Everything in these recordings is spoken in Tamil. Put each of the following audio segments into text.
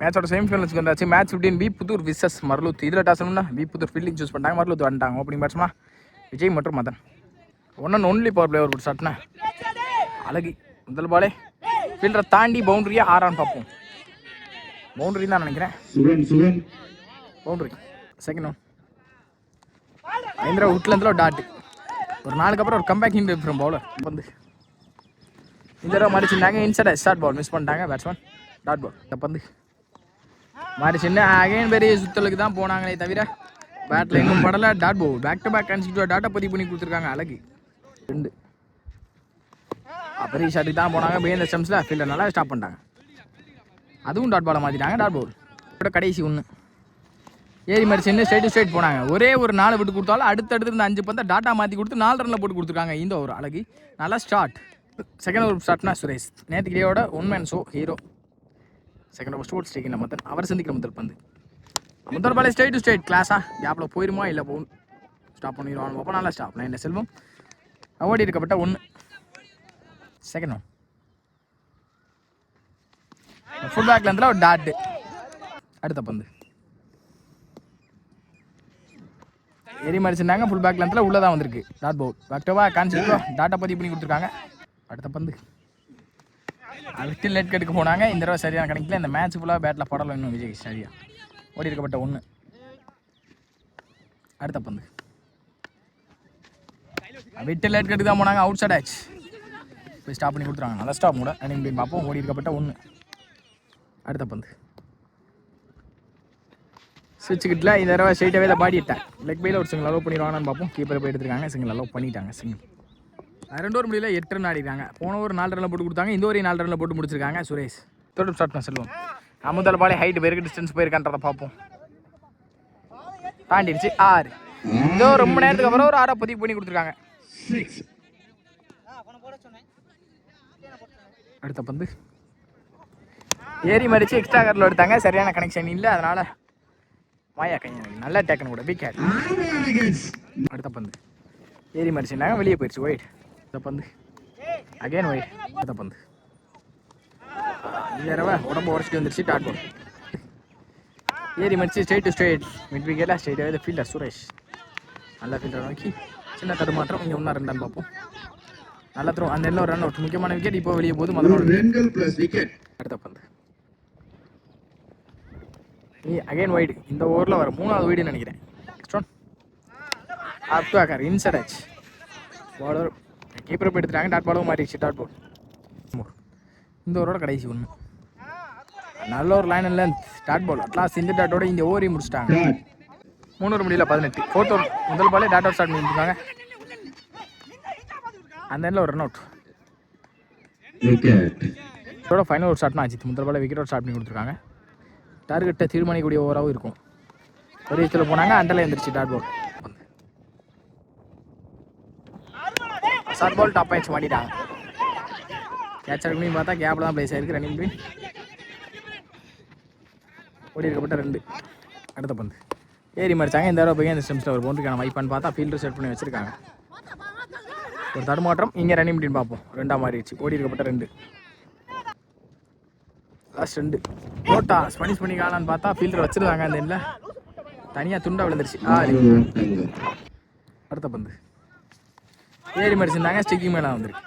மேட்சோட செமிஃபைனல்ஸ்க்கு வந்தாச்சு. மேட்ச் 15 வி புத்தூர் விசஸ் மர்லூத். இதில் டாஸ்னா வி புத்தூர் ஃபீல்டிங் சூஸ் பண்ணிட்டாங்க, மர்லூத் வந்துட்டாங்க. ஓப்பனிங் பேட்ஸ்மா விஜய் மற்றும் மதன். ஒன்லி பவர் பிளே ஒரு ஷாட்னா அழகு. முதல் பாலே ஃபீல்டரை தாண்டி பவுண்டரியா ஆறான்னு பார்ப்போம். பவுண்டரி தான் நினைக்கிறேன். பவுண்டரி. செகண்ட் ஒன் ஐந்திரா உட்லேருந்துல டாட். ஒரு நாளுக்கு அப்புறம் ஒரு கம்பேக் ஹிண்ட் ஃப்ரம் பவுலர் வந்து இந்த தடவை மடிச்சுட்டாங்க. இன்சைட் ஸ்டார்ட் பால் மிஸ் பண்ணிட்டாங்க பேட்ஸ்மேன். Dot ball. தப்பந்து மாறிச்சுன்னு அகைன் பெரிய சுத்தலுக்கு தான் போனாங்களே தவிர பேட்டில் எங்கும் படலை. Dot ball. Back to back consecutive டாட்டா பதிவு பண்ணி கொடுத்துருக்காங்க. அழகு 2. பெரிய ஷாட்டுக்கு தான் போனாங்க. பிஹைண்ட் தி ஸ்டம்ப்ஸில் ஃபீல்டர் நல்லா ஸ்டாப் பண்ணிட்டாங்க. அதுவும் டாட் பாலை மாற்றிட்டாங்க. Dot ball. இப்போ கடைசி 1 ஏறி மடிச்சுன்னு ஸ்ட்ரைட் போனாங்க. ஒரே ஒரு 4 விட்டு கொடுத்தாலும் அடுத்தடுத்து இந்த 5 பந்தை டாட்டா மாற்றி கொடுத்து 4 ரனில் போட்டு கொடுத்துருக்காங்க. இந்த ஒரு அழகு நல்லா ஸ்டார்ட். செகண்ட் ஓவர் ஸ்டார்ட்னா சுரேஷ். நேற்று கிரியோட one man show hero. Second over sports taking Madhan. அவர் சந்திக்கிற முதல் பந்து. முதல் பாலே ஸ்ட்ரைட் கிளாஸா கேப்பில் போயிருமா இல்லை போகும் ஸ்டாப் பண்ணிடுவான். அப்போ நல்லா ஸ்டாப். நான் என்ன செல்வம் ஓடி இருக்கப்பட்ட 1. செகண்ட் ஒன் ஃபுல் பேக்ல இருந்தால் ஒரு டாட். அடுத்த பந்து எரி மடிச்சிருந்தாங்க. ஃபுல் பேக் லென்த்தில் உள்ளதான் வந்திருக்கு. டாட் பவுல். பேக்டோவா கான்சிக்டோ டாட்டா பதிவு பண்ணி கொடுத்துருக்காங்க. அடுத்த பந்து அடுத்து லேட் கட்டுக்கு போனாங்க. இந்த தடவை சரியான கணக்கில் இந்த மேட்ச் ஃபுல்லாக பேட்டில் படலாம் இன்னும் விஜய் சரியா ஓடி இருக்கப்பட்ட 1. அடுத்த பந்து விட்டு லேட் கட்டுக்கு தான் போனாங்க. அவுட் சைட் ஆச்சு. போய் ஸ்டாப் பண்ணி கொடுத்துருவாங்க. நல்லா ஸ்டாப் கூட அன்னைக்கு பார்ப்போம். ஓடி இருக்கப்பட்ட 1. அடுத்த பந்து ஸ்விட்ச் கிட்டில் இந்த தடவை ஸ்ட்ரைட்டாகவே தான் பாடிட்டாங்க. லெக் பையில் ஒரு சிங்கிள் அலோவ் பண்ணிடுவாங்கன்னு பார்ப்போம். கீப்பரை போய் எடுத்துருக்காங்க. சிங்கிள் அலோவ் பண்ணிட்டாங்க. சிங்கிள் 2 ஓவர் முடியல 8 ரன் ஆடிருக்காங்க. போன ஒரு 4 ரனில் போட்டு கொடுத்தாங்க. இந்த ஒரு 4 ரனில் போட்டு முடிச்சிருக்காங்க. சுரேஷ் தொடர்ந்து ஸ்டார்ட் பண்ண செல்வம். முதல் பாலே ஹைட் பேருக்கு டிஸ்டன்ஸ் போயிருக்கான்றதை பார்ப்போம். தாண்டிடுச்சு 6. இந்த ரொம்ப நேரத்துக்கு அப்புறம் ஒரு 6 பதிவு பண்ணி கொடுத்துருக்காங்க. அடுத்த பந்து ஏறி மறிச்சு எக்ஸ்ட்ரா கரில் எடுத்தாங்க. சரியான கனெக்ஷன் இல்லை. அதனால மாயா கையன் நல்லா டேக்கன் கூட பிக் கேட். அடுத்த பந்து ஏறி மறிச்சுனாங்க. வெளியே போயிடுச்சு. ஒயிட். அடுத்த பந்து அகைன் ஒயிட். அடுத்த பந்து வேறவா உடம்பு உடச்சிட்டு வந்துருச்சு. Dot ball. ஏறி மறிச்சு ஸ்ட்ரைட் மிட் விக்கெட்டில் ஸ்ட்ரைட்டாகவே ஃபீல்டர் சுரேஷ் நல்லா ஃபீல்டர் நோக்கி சின்ன தடுமாற்றம். இங்கே 1 2 பார்ப்போம். நல்லா த்ரோ. அந்த எல்லாம் ரன் அவுட். முக்கியமான விக்கெட். இப்போ வெளியே போகுது. அடுத்த பந்து அகைன் ஒயிட். இந்த ஓவரில் வர 3வது ஒயிடுன்னு நினைக்கிறேன். அப்டாக்கர் இன்சைட் ஆச்சு. பாலர் கீப்பரை போய் எடுத்துட்டாங்க. டாட் பாலும் மாறிடுச்சு. Dot ball. இந்த ஓவரோட கடைசி 1. நல்ல ஒரு line and length. Dot ball. அட்லாஸ் இந்த டாட்டோட இந்த ஓவரையும் முடிச்சிட்டாங்க. 3 ஓவர் முடியல 18. 4th ஓவர் முதல் பாலே டாட் அவுட் ஸ்டார்ட் பண்ணியிருக்காங்க. அந்த எண்ணில் ஒரு ரன் அவுட். இதோட ஃபைனல் ஓவர் ஸ்டார்ட்னா ஆச்சு. முதல் பாலே விக்கெட் அவுட் ஸ்டார்ட் பண்ணி கொடுத்துருக்காங்க. டார்கெட்டை தீர்மானிக்கக்கூடிய ஓவராகவும் இருக்கும். ஒரு இடத்துல போனாங்க. அண்டரில் எழுந்திரிச்சு. Dot ball. Short ball top ஆயிடுச்சு. மாட்டிட்டாங்க. கேட்சர் பண்ணி பார்த்தா கேப்பில் தான் பிளேஸ் ஆயிருக்கு. ரன்னிங் பின் ஓடி இருக்கப்பட்ட 2. அடுத்த பந்து ஏறி மறிச்சாங்க. இந்த தடவை போய் அந்த ஸ்டெம்ஸில் ஒரு பவுண்டரிக்கான வைப்பான்னு பார்த்தா ஃபீல்டர் செட் பண்ணி வச்சிருக்காங்க. ஒரு தடுமாற்றம். இங்கே ரன்னிங் பின் பார்ப்போம். 2 மாறிடுச்சு. ஓடி இருக்கப்பட்ட 2. லாஸ்ட் 2 போட்டா ஸ்பனிஷ் பண்ணி காணான்னு பார்த்தா ஃபீல்டர் வச்சிருந்தாங்க. அந்த எண்ணில் தனியாக துண்டா விழுந்துருச்சு. அடுத்த பந்து ஏறி மடிச்சிருந்தாங்க. ஸ்டிக்கிங் மேலே வந்துருக்கு.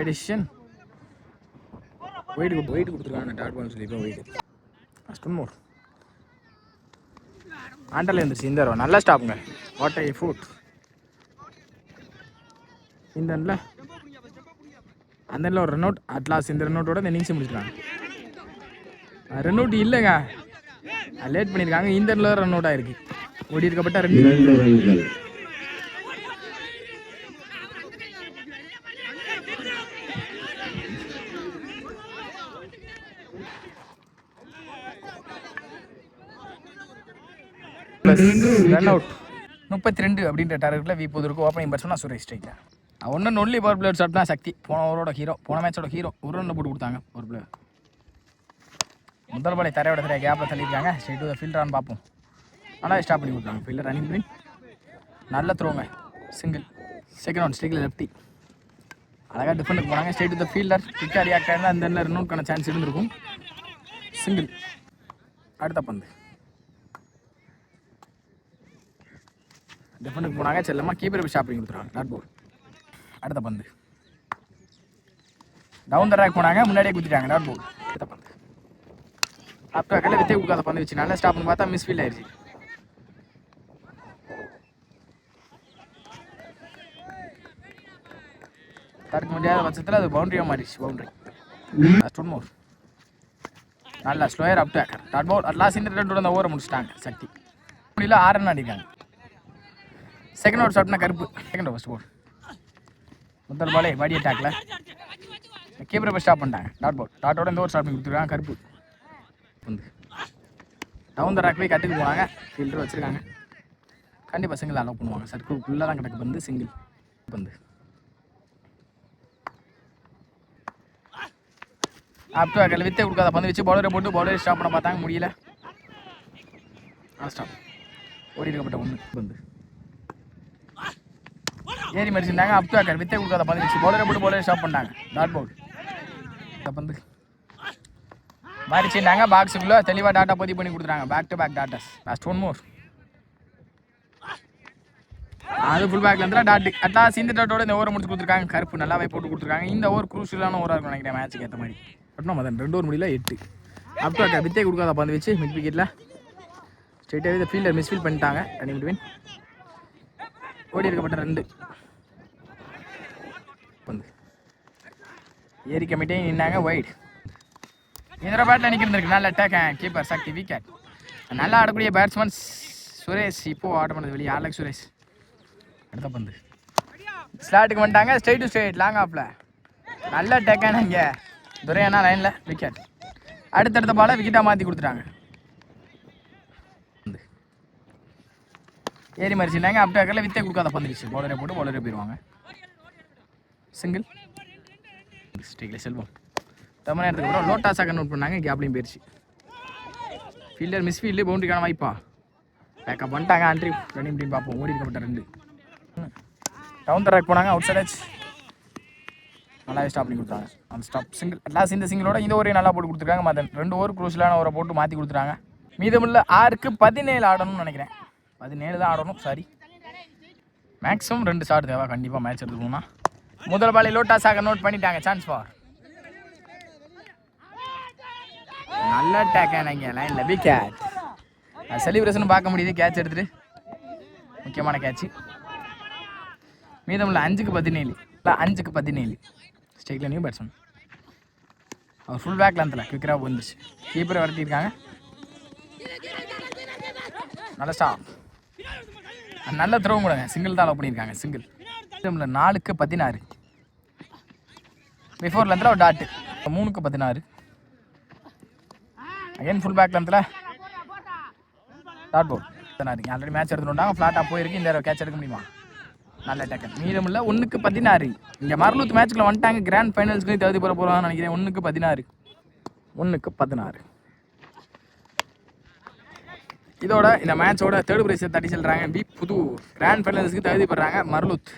டிசிஷன் வெயிட் கொடுத்துருக்காங்க. டாட் பால் சொல்லி இப்போ வெயிட் ஃபஸ்ட் மோர் ஆண்டரில் இருந்துச்சு. இந்த தடவை நல்லா ஸ்டாப்புங்க. வாட் ஐ ஃபுட் இந்த எண்ணில் அந்த எண்ணில் ஒரு ரன் அவுட். அட்லாஸ் இந்த ரன் அவுட்டோட இந்த இன்னிங்ஸை முடிச்சிருக்காங்க. ரன் அவுட் இல்லைங்க, லேட் பண்ணியிருக்காங்க. இந்த எண்ணில் ரன் அவுட் ஆயிருக்கு. ஓடி இருக்கப்பட்ட 2. ரன் அவுட் 32 அப்படின்ற டார்கெட்டில் வி புதூருக்கு ஓப்பனிங் பேட்ஸ்மேன் சுரேஷ் ஸ்ட்ரைக்கில். ஒன்லி பவர் பிளேயர் சாப்பிட்டா சக்தி. போன ஓவரோட ஹீரோ, போன மேட்சோட ஹீரோ. ஒரு ரன் போட்டு கொடுத்தாங்க ஒரு பிளேயர். முதல் பாலை தரையோட சரியாக கேப்பில் தள்ளியிருக்காங்க. ஸ்ட்ரைட் டு த ஃபீல்டரான்னு பார்ப்போம். நல்லா ஸ்டாப் பண்ணி கொடுத்தாங்க. ஃபீல்டர் ரன்னிங் பின் நல்ல த்ரோங்க. சிங்கிள். செகண்ட் ஒன் ஸ்ட்ரைக்கில் லெஃப்டி. அழகாக டிஃபெண்டுக்கு போனாங்க. Straight to the fielder. குயிக்காக ரியாக்ட் ஆயிருந்தால் அந்த இடத்துல ரன் அவுட்கான சான்ஸ் இருந்திருக்கும். சிங்கிள். அடுத்த பந்து டிஃபெண்டுக்கு போனாங்க. செல்லமாக கீப்பர் போய் ஷாப்பிங் கொடுத்துருவாங்க. Dot ball. அடுத்த பந்து டவுன் த ரேக் போனாங்க. முன்னாடியே குத்திட்டாங்க. Dot ball. அடுத்த பந்து ஆஃப்டர் அக்கல்ல வித்தே கொடுக்காத பந்து வச்சு நல்லா ஸ்டாப்னு பார்த்தா மிஸ் ஃபீல் ஆயிடுச்சு. தடுக்க முடியாத பட்சத்தில் அது பவுண்டரியாக மாறிடுச்சு. பவுண்டரி. One more. நல்லா ஸ்லோயர் அப் டேக்கர். Dot ball. லாஸ்ட் இந்த ரெண்டு அந்த ஓவரை முடிச்சிட்டாங்க. சக்தி முடியல 6 ரன் அடிக்காங்க. செகண்ட் ஓவர் ஷாட்னா கருப்பு. Second over first ball. முதல் பாலே பாடி அட்டாக்ல கீப்பரை போய் ஸ்டாப் பண்ணிட்டாங்க. Dot ball. டாட்டோட இந்த ஓவர் ஸ்டாப் பண்ணி கொடுத்துருக்காங்க. கருப்பு வந்து டவுன் த ரேக் போய் கட்டுக்கு போனாங்க. ஃபீல்டர் வச்சுருக்காங்க. கண்டிப்பாக சிங்கிள் அலோவ் பண்ணுவாங்க. சர்க்குள்ளே தான் கிடக்கு பந்து. சிங்கிள் பந்து. ஆப்டர் அக்கல்ல வித்தே கொடுக்காத பந்து வச்சு பவுலரை போட்டு பவுலரை ஸ்டாப் பண்ண பார்த்தாங்க. முடியல. ஸ்டாப். ஓடி இருக்கப்பட்ட ஒன்று பந்து ஏறி மறிச்சிருந்தாங்க. அப்டர் அக்கல் வித்தே கொடுக்காத பந்து வச்சு பவுலரை போட்டு பவுலரை ஸ்டாப் பண்ணாங்க. Dot ball. பந்து மாறிச்சிருந்தாங்க. பாக்ஸுக்குள்ளே தெளிவாக டாட்டா பதிவு பண்ணி கொடுத்துறாங்க. பேக் டு பேக் டாட்டாஸ். Last one more. அது ஃபுல் பேக்ல இருந்தால் டாட்டு அட்லாஸ் இந்த டாட்டோட இந்த ஓவரை முடிச்சு கொடுத்துருக்காங்க. கருப்பு நல்லாவே போட்டு கொடுத்துருக்காங்க. இந்த ஓவர் குரூஷியலான ஓவராக இருக்கும் நினைக்கிறேன் மேட்சுக்கு ஏற்ற மாதிரி. பட்னா மதன் 2 ஓவர் முடியல 8. அப்டர் அக்கல் வித்தே கொடுக்காத பந்து வச்சு மிட் விக்கெட்டில் ஸ்ட்ரெயிட்டாகவே இந்த ஃபீல்டர் மிஸ்ஃபீல் பண்ணிட்டாங்க. ரன்னிங் பிட்வீன் ஓடி இருக்கப்பட்ட 2 பந்து ஏரி கமிட்டே நின்னாங்க. வைட். இந்த பேட்டில் நிற்கிறது நல்ல அட்டாக். கீப்பர் சக்தி விக்கெட். நல்லா ஆடக்கூடிய பேட்ஸ்மேன் சுரேஷ் இப்போது ஆட பண்ணது வெளியே. அலெக்ஸ் சுரேஷ். அடுத்த பந்து ஸ்லாட்டுக்கு வந்துட்டாங்க. ஸ்ட்ரெயிட் டு ஸ்ட்ரெயிட் லாங் ஆஃபில் நல்ல அட்டாக்கான இங்கே துரையானா லைனில் விக்கெட். அடுத்தடுத்த பாலை விக்கெட்டாக மாற்றி கொடுத்துட்டாங்க. ஏறி மறிச்சிருந்தாங்க. அப்டர் அக்கல்ல வித்தே கொடுக்காத பந்துச்சு பவுலரை போட்டு பவுலரை போயிடுவாங்க. சிங்கிள். ஸ்ட்ரைக்கில் செல்வம் தம்ம நேரத்துக்கு அப்புறம் லோட்டாஸாக நோட் பண்ணாங்க. கேப்லையும் போயிடுச்சு. ஃபீல்டர் மிஸ் ஃபீல்டு பவுண்டரிக்கான வாய்ப்பா பேக்கப் பண்ணிட்டாங்க. ஆண்ட்ரி ரன்னிங் டீம் பார்ப்போம். ஓடி இருக்கப்பட்ட 2 டவுன் த ரேக் போனாங்க. அவுட் சைட் ஆச்சு. நல்லாவே ஸ்டாப் பண்ணி கொடுத்தாங்க. அந்த ஸ்டாப் சிங்கிள். லாஸ்ட் இந்த சிங்கிளோட இந்த ஓவரையும் நல்லா போட்டு கொடுத்துருக்காங்க. மதன் 2 ஓவர் குரூஷியலான ஓவரை போட்டு மாற்றி கொடுத்துட்டாங்க. மீதமுள்ள 6க்கு 17 ஆடணும்னு நினைக்கிறேன். 17 தான் ஆடணும். சாரி மேக்ஸிமம் 2 ஷாட் தேவை கண்டிப்பாக மேட்ச் எடுத்துக்கணும்னா. முதல் பாலை லோட்டாஸாக நோட் பண்ணிட்டாங்க. சான்ஸ் ஃபார் நல்ல டேக் ஆனாங்க லைனில் விக்கெட். செலிப்ரேஷனும் பார்க்க முடியுது. கேட்ச் எடுத்துட்டு முக்கியமான கேட்ச். மீதமுள்ள 5க்கு 17. 5க்கு 17 ஸ்ட்ரைக்கில் நியூ பேட்ஸ்மேன். அவர் ஃபுல் பேக் லென்த்தில் குவிக்கராக வந்துருச்சு. கீப்பரை வரட்டியிருக்காங்க. நல்ல ஸ்டாப். நல்ல த்ரோ கூடங்க. சிங்கிள் தான் அலோவ் பண்ணியிருக்காங்க. சிங்கிள். மீதமுள்ள 4க்கு 16. பிஃபோர் லென்த்தில் ஒரு டாட்டு. 3க்கு 16. அகைன் ஃபுல் பேக் லென்த்தில் டாட் பால். ஆல்ரெடி மேட்ச் எடுத்துட்டாங்க. ஃப்ளாட்டாக போயிருக்கு. இந்த கேட்ச் எடுக்க முடியுமா? நல்ல டேக்கர். மீதமுள்ள 1க்கு 16. இங்கே மரலூத் மேட்ச்சில் வந்துட்டாங்க. கிராண்ட் ஃபைனல்ஸ்க்கு தகுதி பெற போகிறான்னு நினைக்கிறேன். 1க்கு 16. 1க்கு 16. இதோட இந்த மேட்சோட 3rd பிரைஸை தட்டி செல்றாங்க. பி புது கிராண்ட் ஃபைனல்ஸ்க்கு தகுதி பெறாங்க மரலூத்.